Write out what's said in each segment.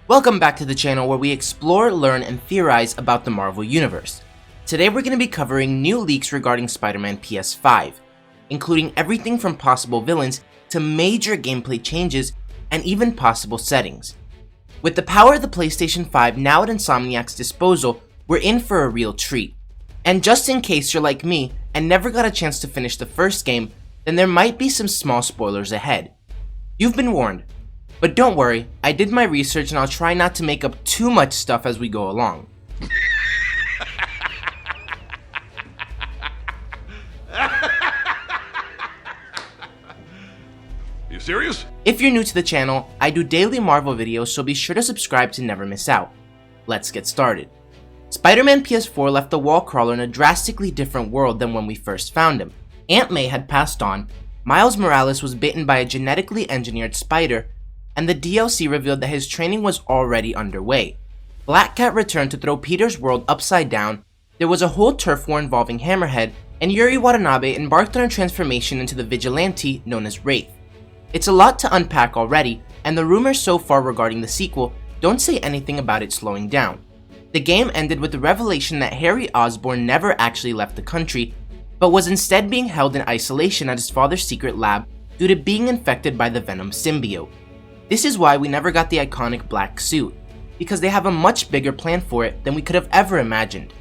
Welcome back to the channel where we explore, learn, and theorize about the Marvel Universe. Today we're going to be covering new leaks regarding Spider-Man PS5, including everything from possible villains to major gameplay changes and even possible settings. With the power of the PlayStation 5 now at Insomniac's disposal, we're in for a real treat. And just in case you're like me and never got a chance to finish the first game, then there might be some small spoilers ahead. You've been warned. But don't worry, I did my research and I'll try not to make up too much stuff as we go along. You serious? If you're new to the channel, I do daily Marvel videos, so be sure to subscribe to never miss out. Let's get started. Spider-Man PS4 left the wall crawler in a drastically different world than when we first found him. Aunt May had passed on, Miles Morales was bitten by a genetically engineered spider, and the DLC revealed that his training was already underway. Black Cat returned to throw Peter's world upside down, there was a whole turf war involving Hammerhead, and Yuri Watanabe embarked on a transformation into the vigilante known as Wraith. It's a lot to unpack already, and the rumors so far regarding the sequel don't say anything about it slowing down. The game ended with the revelation that Harry Osborn never actually left the country, but was instead being held in isolation at his father's secret lab due to being infected by the Venom symbiote. This is why we never got the iconic black suit, because they have a much bigger plan for it than we could have ever imagined.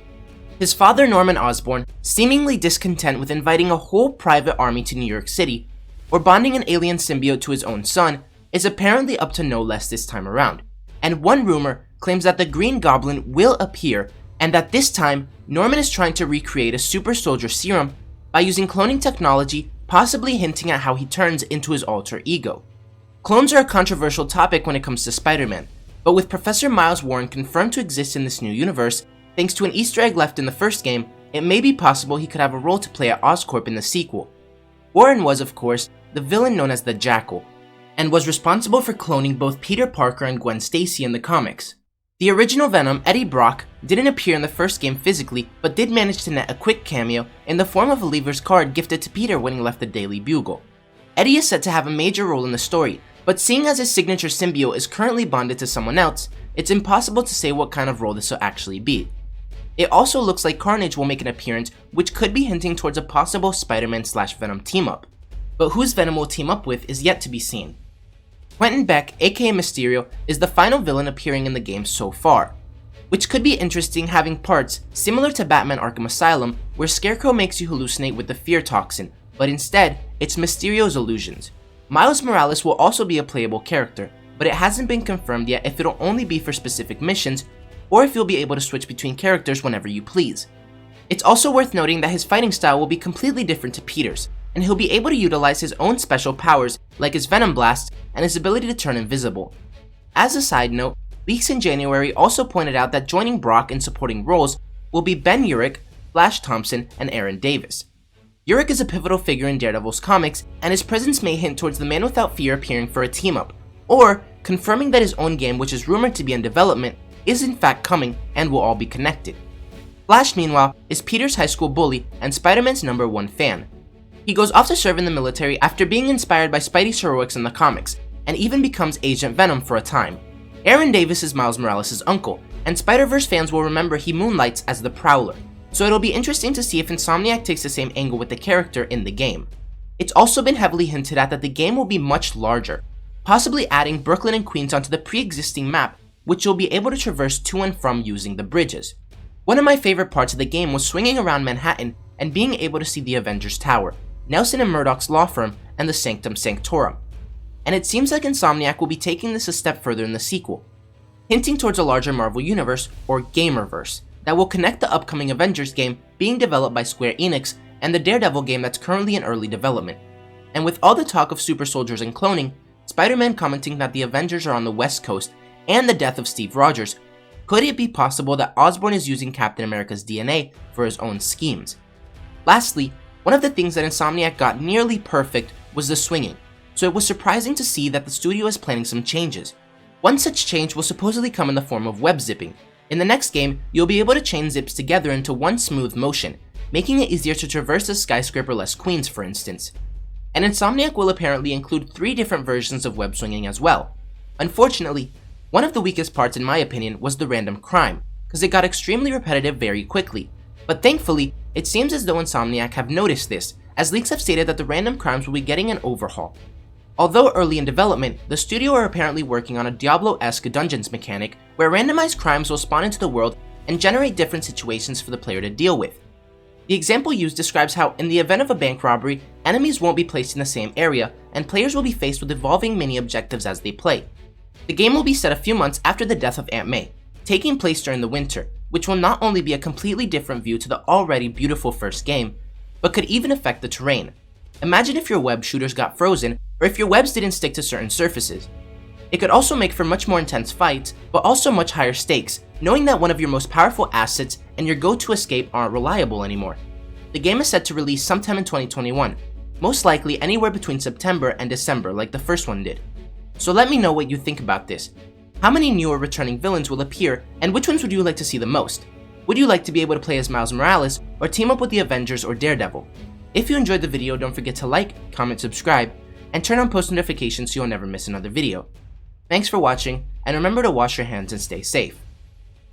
His father Norman Osborn, seemingly discontent with inviting a whole private army to New York City, or bonding an alien symbiote to his own son, is apparently up to no less this time around, and one rumor claims that the Green Goblin will appear, and that this time, Norman is trying to recreate a super soldier serum by using cloning technology, possibly hinting at how he turns into his alter ego. Clones are a controversial topic when it comes to Spider-Man, but with Professor Miles Warren confirmed to exist in this new universe, thanks to an Easter egg left in the first game, it may be possible he could have a role to play at Oscorp in the sequel. Warren was, of course, the villain known as the Jackal, and was responsible for cloning both Peter Parker and Gwen Stacy in the comics. The original Venom, Eddie Brock, didn't appear in the first game physically, but did manage to net a quick cameo in the form of a Lever's card gifted to Peter when he left the Daily Bugle. Eddie is said to have a major role in the story, but seeing as his signature symbiote is currently bonded to someone else, it's impossible to say what kind of role this will actually be. It also looks like Carnage will make an appearance, which could be hinting towards a possible Spider-Man/Venom team-up. But whose Venom will team up with is yet to be seen. Quentin Beck, aka Mysterio, is the final villain appearing in the game so far, which could be interesting having parts similar to Batman Arkham Asylum, where Scarecrow makes you hallucinate with the fear toxin, but instead, it's Mysterio's illusions. Miles Morales will also be a playable character, but it hasn't been confirmed yet if it'll only be for specific missions, or if you'll be able to switch between characters whenever you please. It's also worth noting that his fighting style will be completely different to Peter's, and he'll be able to utilize his own special powers like his Venom Blast and his ability to turn invisible. As a side note, leaks in January also pointed out that joining Brock in supporting roles will be Ben Urich, Flash Thompson, and Aaron Davis. Urich is a pivotal figure in Daredevil's comics, and his presence may hint towards the Man Without Fear appearing for a team-up, or confirming that his own game, which is rumored to be in development, is in fact coming and will all be connected. Flash, meanwhile, is Peter's high school bully and Spider-Man's #1 fan. He goes off to serve in the military after being inspired by Spidey's heroics in the comics, and even becomes Agent Venom for a time. Aaron Davis is Miles Morales' uncle, and Spider-Verse fans will remember he moonlights as the Prowler, so it'll be interesting to see if Insomniac takes the same angle with the character in the game. It's also been heavily hinted at that the game will be much larger, possibly adding Brooklyn and Queens onto the pre-existing map, which you'll be able to traverse to and from using the bridges. One of my favorite parts of the game was swinging around Manhattan and being able to see the Avengers Tower, Nelson and Murdoch's law firm, and the Sanctum Sanctorum. And it seems like Insomniac will be taking this a step further in the sequel, hinting towards a larger Marvel Universe, or Gamerverse, that will connect the upcoming Avengers game being developed by Square Enix and the Daredevil game that's currently in early development. And with all the talk of super soldiers and cloning, Spider-Man commenting that the Avengers are on the West Coast, and the death of Steve Rogers, could it be possible that Osborn is using Captain America's DNA for his own schemes? Lastly, one of the things that Insomniac got nearly perfect was the swinging, so it was surprising to see that the studio is planning some changes. One such change will supposedly come in the form of web zipping. In the next game, you'll be able to chain zips together into one smooth motion, making it easier to traverse the skyscraper-less Queens, for instance. And Insomniac will apparently include 3 different versions of web swinging as well. Unfortunately, One of the weakest parts in my opinion was the random crime, because it got extremely repetitive very quickly. But thankfully, it seems as though Insomniac have noticed this, as leaks have stated that the random crimes will be getting an overhaul. Although early in development, the studio are apparently working on a Diablo-esque dungeons mechanic where randomized crimes will spawn into the world and generate different situations for the player to deal with. The example used describes how, in the event of a bank robbery, enemies won't be placed in the same area, and players will be faced with evolving mini-objectives as they play. The game will be set a few months after the death of Aunt May, taking place during the winter, which will not only be a completely different view to the already beautiful first game, but could even affect the terrain. Imagine if your web shooters got frozen, or if your webs didn't stick to certain surfaces. It could also make for much more intense fights, but also much higher stakes, knowing that one of your most powerful assets and your go-to escape aren't reliable anymore. The game is set to release sometime in 2021, most likely anywhere between September and December like the first one did. So let me know what you think about this. How many new or returning villains will appear, and which ones would you like to see the most? Would you like to be able to play as Miles Morales, or team up with the Avengers or Daredevil? If you enjoyed the video, don't forget to like, comment, subscribe, and turn on post notifications so you'll never miss another video. Thanks for watching, and remember to wash your hands and stay safe.